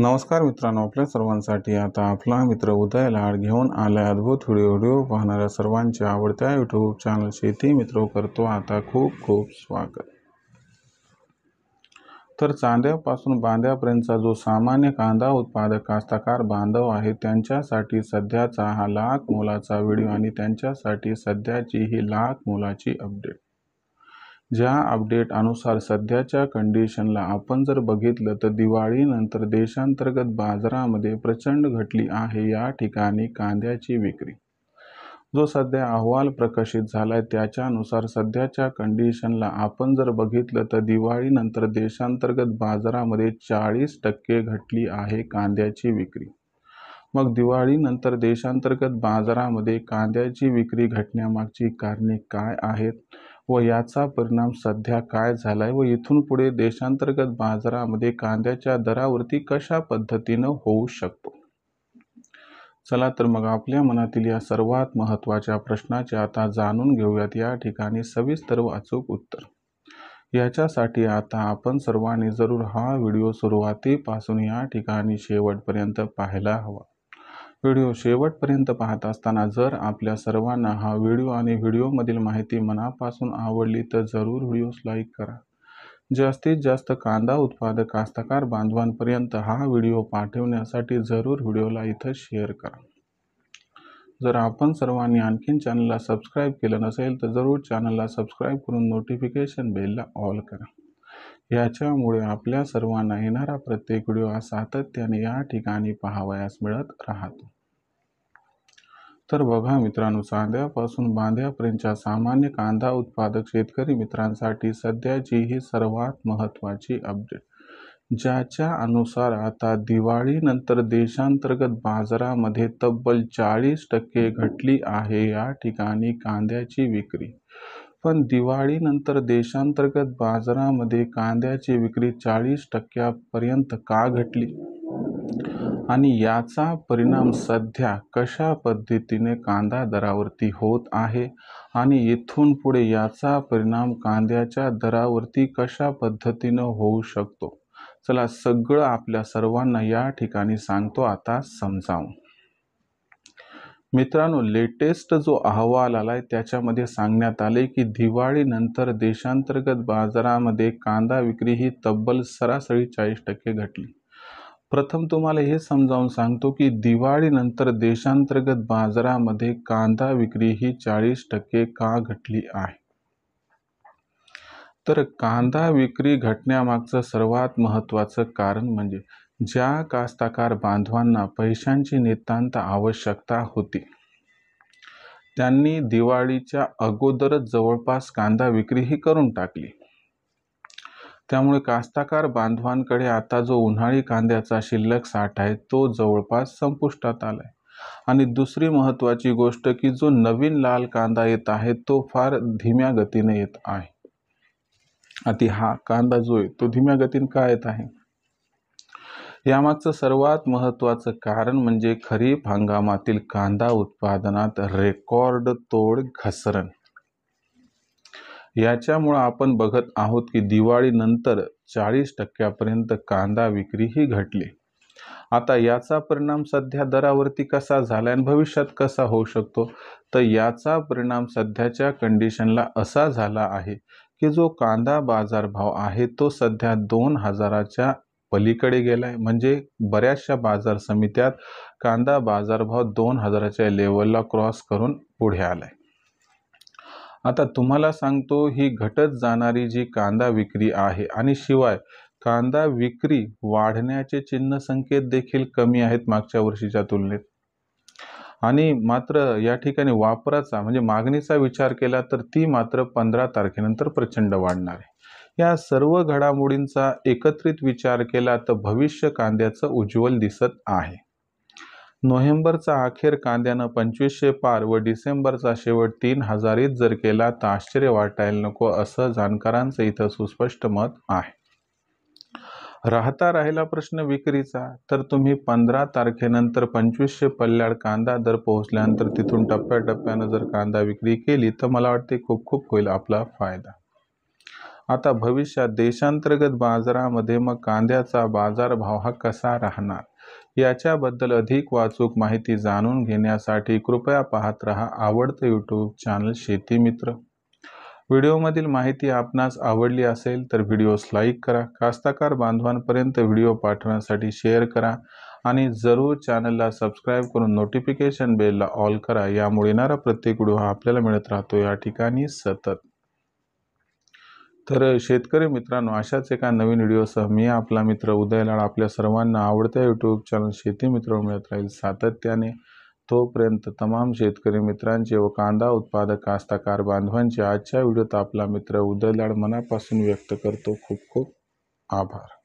नमस्कार मित्रांनो, आपल्या सर्वांसाठी आता आपला मित्र उदय लाड घेऊन आलाय अद्भुत व्हिडिओ पाहणाऱ्या सर्वांच्या आवडत्या यूट्यूब चॅनल शेती मित्र करतो आता खूप खूप स्वागत। तर चांद्यापासून बांद्यापर्यंतचा जो सामान्य कांदा उत्पादक कास्तकार बांधव आहे त्यांच्यासाठी सध्याचा हा लाख मोलाचा व्हिडिओ आणि त्यांच्यासाठी सध्याची ही लाख मोलाची अपडेट। ज्या अपडेट अनुसार सध्याच्या कंडिशनला आपण जर बघितलं तर दिवाळीनंतर देशांतर्गत बाजारामध्ये प्रचंड घटली आहे या ठिकाणी कांद्याची विक्री। जो सध्या अहवाल प्रकाशित झालाय त्याच्यानुसार सध्याच्या कंडिशनला आपण जर बघितलं तर दिवाळीनंतर देशांतर्गत बाजारामध्ये 40% घटली आहे कांद्याची विक्री। मग दिवाळीनंतर देशांतर्गत बाजारामध्ये कांद्याची विक्री घटण्यामागची कारणे काय आहेत व याचा परिणाम सध्या काय झालाय व इथून पुढे देशांतर्गत बाजारामध्ये कांद्याच्या दरावरती कशा पद्धतीने होऊ शकतो। चला तर मग आपल्या मनातील या सर्वात महत्त्वाच्या प्रश्नाचे आता जाणून घेऊयात या ठिकाणी सविस्तर व अचूक उत्तर। याच्यासाठी आता आपण सर्वांनी जरूर हा व्हिडिओ सुरुवातीपासून या ठिकाणी शेवटपर्यंत पाहायला हवा। व्हिडिओ शेवटपर्यंत पाहत असताना जर आपल्या सर्वांना हा व्हिडिओ आणि व्हिडिओमधील माहिती मनापासून आवडली तर जरूर व्हिडिओस लाईक करा। जास्तीत जास्त कांदा उत्पादक कास्तकार बांधवांपर्यंत हा व्हिडिओ पाठवण्यासाठी जरूर व्हिडिओला इथं शेअर करा। जर आपण सर्वांनी आणखीन चॅनलला सबस्क्राईब केलं नसेल तर जरूर चॅनलला सबस्क्राईब करून नोटिफिकेशन बेलला ऑल करा। याच्यामुळे आपल्या सर्वांना येणारा प्रत्येक व्हिडिओ सातत्याने या ठिकाणी पाहावयास मिळत राहतो। तर बघा मित्रांनो, चांद्यापासून बांद्यापर्यंतच्या सामान्य कांदा उत्पादक शेतकरी मित्रांसाठी सध्याची ही सर्वात महत्त्वाची अपडेट, ज्याच्या अनुसार आता दिवाळीनंतर देशांतर्गत बाजारामध्ये तब्बल 40% घटली आहे या ठिकाणी कांद्याची विक्री। पण दिवाळीनंतर देशांतर्गत बाजारामध्ये कांद्याची विक्री 40% पर्यंत का घटली आणि याचा परिणाम सध्या कशा पद्धतीने कांदा दरावरती होत आहे आणि इथून पुढे याचा परिणाम कांद्याच्या दरावरती कशा पद्धतीने होऊ शकतो, चला सगळं आपल्या सर्वांना या ठिकाणी सांगतो आता समजावून। मित्रांनो, लेटेस्ट जो अहवाल आलाय त्याच्यामध्ये सांगण्यात आले की दिवाळीनंतर देशांतर्गत बाजारामध्ये कांदा विक्री ही तब्बल सरासरी 40% घटली। प्रथम तुम्हाला हे समजावून सांगतो की दिवाळीनंतर देशांतर्गत बाजारामध्ये कांदा विक्री ही 40% का घटली आहे। तर कांदा विक्री घटण्यामागचं सर्वात महत्त्वाचं कारण म्हणजे ज्या कास्तकार बांधवांना पैशांची नितांत आवश्यकता होती त्यांनी दिवाळीच्या अगोदरच जवळपास कांदा विक्री ही करून टाकली। त्यामुळे कास्तकार बांधवांकडे आता जो उन्हाळी कांद्याचा शिल्लक साठा आहे तो जवळपास संपुष्टात आलाय। आणि दुसरी महत्त्वाची गोष्ट की जो नवीन लाल कांदा येत आहे तो फार धीम्या गतीने येत आहे। आता हा कांदा जो आहे तो धीम्या गतीने का येत आहे, यामागचं सर्वात महत्त्वाचं कारण म्हणजे खरीप हंगामातील कांदा उत्पादनात रेकॉर्ड तोड घसरण। याच्यामुळे आपण बघत आहोत की दिवाळीनंतर 40% पर्यंत कांदा विक्री ही घटली। आता याचा परिणाम सध्या दरावरती कसा झाला आणि भविष्यात कसा होऊ शकतो, तर याचा परिणाम सध्याच्या कंडिशनला असा झाला आहे की जो कांदा बाजारभाव आहे तो सध्या 2000च्या पलीकडे गेलाय। म्हणजे बऱ्याचशा बाजार समित्यात कांदा बाजारभाव 2000च्या लेवलला क्रॉस करून पुढे आलाय। आता तुम्हाला सांगतो ही घटत जाणारी जी कांदा विक्री आहे आणि शिवाय कांदा विक्री वाढण्याचे चिन्ह संकेत देखील कमी आहेत मागच्या वर्षीच्या तुलनेत। आणि मात्र या ठिकाणी वापराचा म्हणजे मागणीचा विचार केला तर ती मात्र 15 तारखेनंतर प्रचंड वाढणार आहे। या सर्व घडामोडींचा एकत्रित विचार केला तर भविष्य कांद्याचं उज्ज्वल दिसत आहे। नोव्हेंबरचा अखेर कांद्यानं 2500 पार व डिसेंबरचा शेवट 3000 जर केला तर आश्चर्य वाटायला नको असं जाणकारांचं इथं सुस्पष्ट मत आहे। राहिला प्रश्न विक्रीचा, तर तुम्ही 15 तारखेनंतर 2500 पल्ल्याड कांदा दर पोहोचल्यानंतर तिथून टप्प्याटप्प्यानं जर कांदा विक्री केली तर मला वाटते खूप होईल आपला फायदा। आता भविष्यात देशांतर्गत बाजारामध्ये मग कांद्याचा बाजारभाव हा कसा राहणार, याच्याबद्दल अधिक अचूक माहिती जाणून घेण्यासाठी कृपया पाहत रहा आवडतं यूट्यूब चॅनल शेती मित्र. व्हिडिओमधील माहिती आपणास आवडली असेल तर व्हिडिओस लाईक करा, कास्तकार बांधवांपर्यंत व्हिडिओ पाठवण्यासाठी शेअर करा आणि जरूर चॅनलला सबस्क्राईब करून नोटिफिकेशन बेलला ऑल करा. यामुळे येणारा प्रत्येक व्हिडिओ आपल्याला मिळत राहतो या ठिकाणी सतत. तर शेतकरी मित्रांनो, अशाच एका नवीन व्हिडिओसह मी आपला मित्र उदय लाड आपल्या सर्वांना आवडत्या यूट्यूब चॅनल शेती मित्र मिळत राहील सातत्याने. तोपर्यंत तमाम शेतकरी मित्रांचे व कांदा उत्पादक कास्तकार बांधवांचे आजच्या व्हिडिओत आपला मित्र उदय लाड मनापासून व्यक्त करतो. खूप खूप आभार.